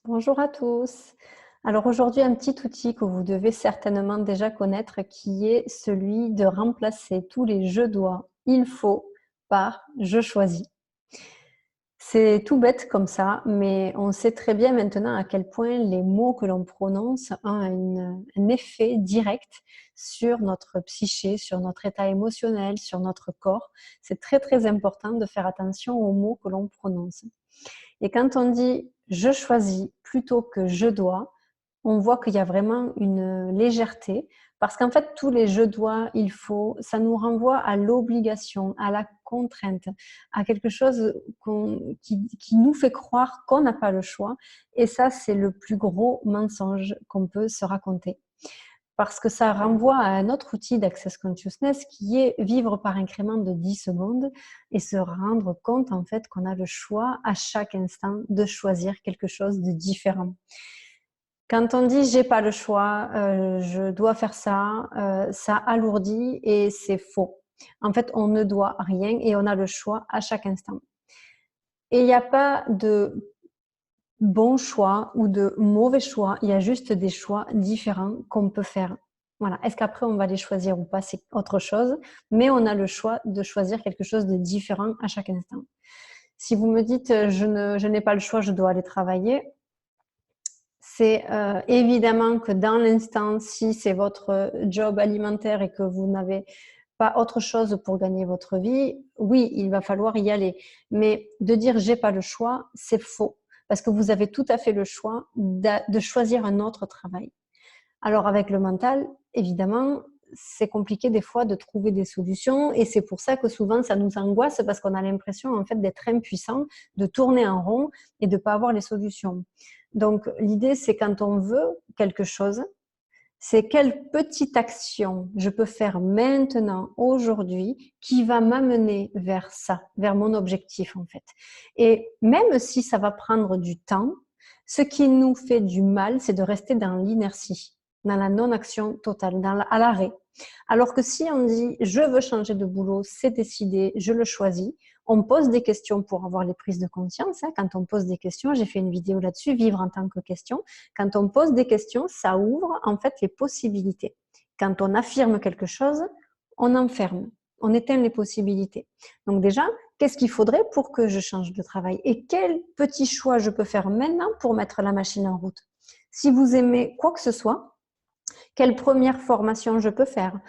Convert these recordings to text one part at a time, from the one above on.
Bonjour à tous. Alors aujourd'hui, un petit outil que vous devez certainement déjà connaître qui est celui de remplacer tous les «je dois», «il faut» par «je choisis». C'est tout bête comme ça, mais on sait très bien maintenant à quel point les mots que l'on prononce ont un effet direct sur notre psyché, sur notre état émotionnel, sur notre corps. C'est très très important de faire attention aux mots que l'on prononce. Et quand on dit «je choisis» plutôt que «je dois», on voit qu'il y a vraiment une légèreté parce qu'en fait, tous les «je dois», «il faut», ça nous renvoie à l'obligation, à la contrainte, à quelque chose qui nous fait croire qu'on n'a pas le choix. Et ça, c'est le plus gros mensonge qu'on peut se raconter. Parce que ça renvoie à un autre outil d'Access Consciousness qui est vivre par incrément de 10 secondes et se rendre compte en fait qu'on a le choix à chaque instant de choisir quelque chose de différent. Quand on dit j'ai pas le choix, je dois faire ça, ça alourdit et c'est faux. En fait, on ne doit rien et on a le choix à chaque instant. Et il n'y a pas de bon choix ou de mauvais choix, il y a juste des choix différents qu'on peut faire. Voilà. Est-ce qu'après on va les choisir ou pas, c'est autre chose, mais on a le choix de choisir quelque chose de différent à chaque instant. Si vous me dites je n'ai pas le choix, je dois aller travailler, c'est évidemment que dans l'instant, si c'est votre job alimentaire et que vous n'avez pas autre chose pour gagner votre vie, oui, il va falloir y aller. Mais de dire j'ai pas le choix, c'est faux. Parce que vous avez tout à fait le choix de choisir un autre travail. Alors avec le mental, évidemment, c'est compliqué des fois de trouver des solutions et c'est pour ça que souvent ça nous angoisse parce qu'on a l'impression en fait d'être impuissant, de tourner en rond et de ne pas avoir les solutions. Donc l'idée c'est quand on veut quelque chose, c'est quelle petite action je peux faire maintenant, aujourd'hui, qui va m'amener vers ça, vers mon objectif en fait. Et même si ça va prendre du temps, ce qui nous fait du mal, c'est de rester dans l'inertie, dans la non-action totale, à l'arrêt. Alors que si on dit je veux changer de boulot, c'est décidé, je le choisis, on pose des questions pour avoir les prises de conscience. Quand on pose des questions, j'ai fait une vidéo là-dessus, vivre en tant que question. Quand on pose des questions, ça ouvre en fait les possibilités. Quand on affirme quelque chose, on enferme, on éteint les possibilités. Donc déjà, qu'est-ce qu'il faudrait pour que je change de travail? Et quel petit choix je peux faire maintenant pour mettre la machine en route? Si vous aimez quoi que ce soit, quelle première formation je peux faire?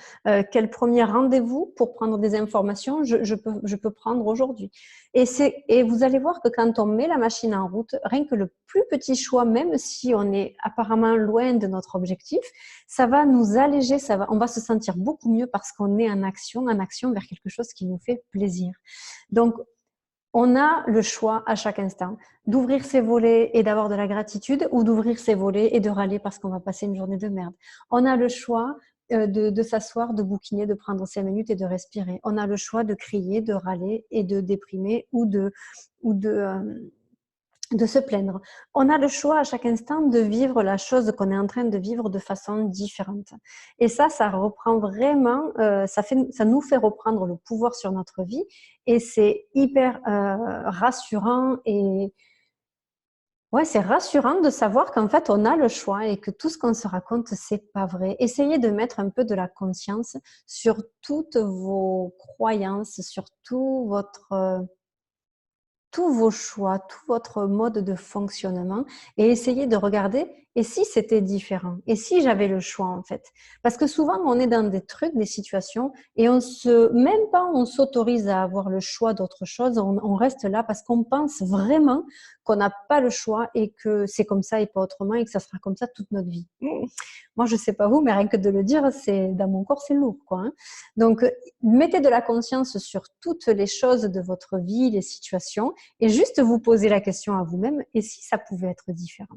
Quel premier rendez-vous pour prendre des informations je peux prendre aujourd'hui? Et vous allez voir que quand on met la machine en route, rien que le plus petit choix, même si on est apparemment loin de notre objectif, ça va nous alléger, on va se sentir beaucoup mieux parce qu'on est en action vers quelque chose qui nous fait plaisir. Donc, on a le choix à chaque instant d'ouvrir ses volets et d'avoir de la gratitude ou d'ouvrir ses volets et de râler parce qu'on va passer une journée de merde. On a le choix de s'asseoir, de bouquiner, de prendre 5 minutes et de respirer. On a le choix de crier, de râler et de déprimer ou de se plaindre. On a le choix à chaque instant de vivre la chose qu'on est en train de vivre de façon différente. Et ça reprend vraiment, ça nous fait reprendre le pouvoir sur notre vie et c'est hyper rassurant et ouais, c'est rassurant de savoir qu'en fait on a le choix et que tout ce qu'on se raconte c'est pas vrai. Essayez de mettre un peu de la conscience sur toutes vos croyances, sur tous vos choix, tout votre mode de fonctionnement et essayez de regarder et si c'était différent et si j'avais le choix en fait. Parce que souvent on est dans des trucs, des situations et même pas on s'autorise à avoir le choix d'autre chose, on reste là parce qu'on pense vraiment qu'on n'a pas le choix et que c'est comme ça et pas autrement et que ça sera comme ça toute notre vie. Moi je sais pas vous, mais rien que de le dire, c'est dans mon corps c'est lourd quoi. Donc mettez de la conscience sur toutes les choses de votre vie, les situations et juste vous poser la question à vous-même, et si ça pouvait être différent?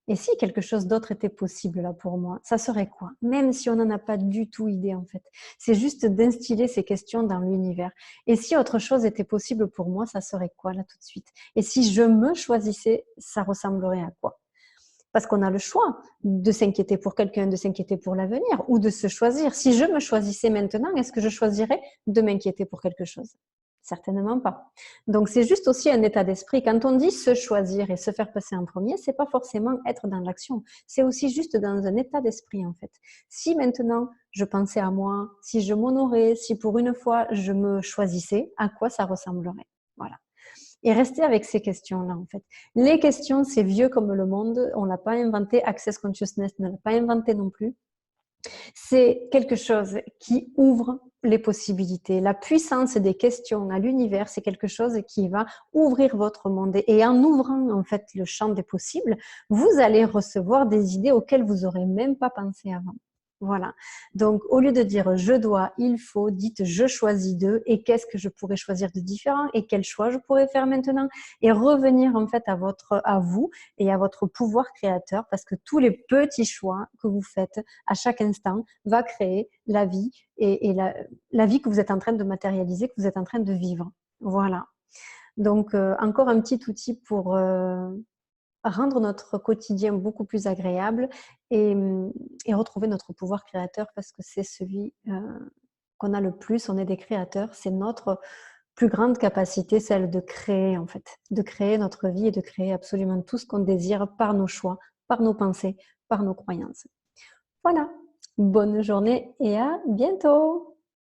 Et si quelque chose d'autre était possible là pour moi, ça serait quoi? Même si on n'en a pas du tout idée en fait. C'est juste d'instiller ces questions dans l'univers. Et si autre chose était possible pour moi, ça serait quoi là tout de suite? Et si je me choisissais, ça ressemblerait à quoi? Parce qu'on a le choix de s'inquiéter pour quelqu'un, de s'inquiéter pour l'avenir ou de se choisir. Si je me choisissais maintenant, est-ce que je choisirais de m'inquiéter pour quelque chose? Certainement pas. Donc, c'est juste aussi un état d'esprit. Quand on dit se choisir et se faire passer en premier, c'est pas forcément être dans l'action. C'est aussi juste dans un état d'esprit, en fait. Si maintenant, je pensais à moi, si je m'honorais, si pour une fois, je me choisissais, à quoi ça ressemblerait? Voilà. Et rester avec ces questions-là, en fait. Les questions, c'est vieux comme le monde. On l'a pas inventé. Access Consciousness ne l'a pas inventé non plus. C'est quelque chose qui ouvre les possibilités. La puissance des questions à l'univers, c'est quelque chose qui va ouvrir votre monde. Et en ouvrant en fait le champ des possibles, vous allez recevoir des idées auxquelles vous n'aurez même pas pensé avant. Voilà. Donc, au lieu de dire je dois, il faut, dites je choisis de et qu'est-ce que je pourrais choisir de différent et quel choix je pourrais faire maintenant et revenir en fait à vous et à votre pouvoir créateur parce que tous les petits choix que vous faites à chaque instant va créer la vie et la vie que vous êtes en train de matérialiser, que vous êtes en train de vivre. Voilà. Donc, encore un petit outil pour rendre notre quotidien beaucoup plus agréable et, et retrouver notre pouvoir créateur parce que c'est celui qu'on a le plus. On est des créateurs. C'est notre plus grande capacité, celle de créer en fait, de créer notre vie et de créer absolument tout ce qu'on désire par nos choix, par nos pensées, par nos croyances. Voilà, bonne journée et à bientôt!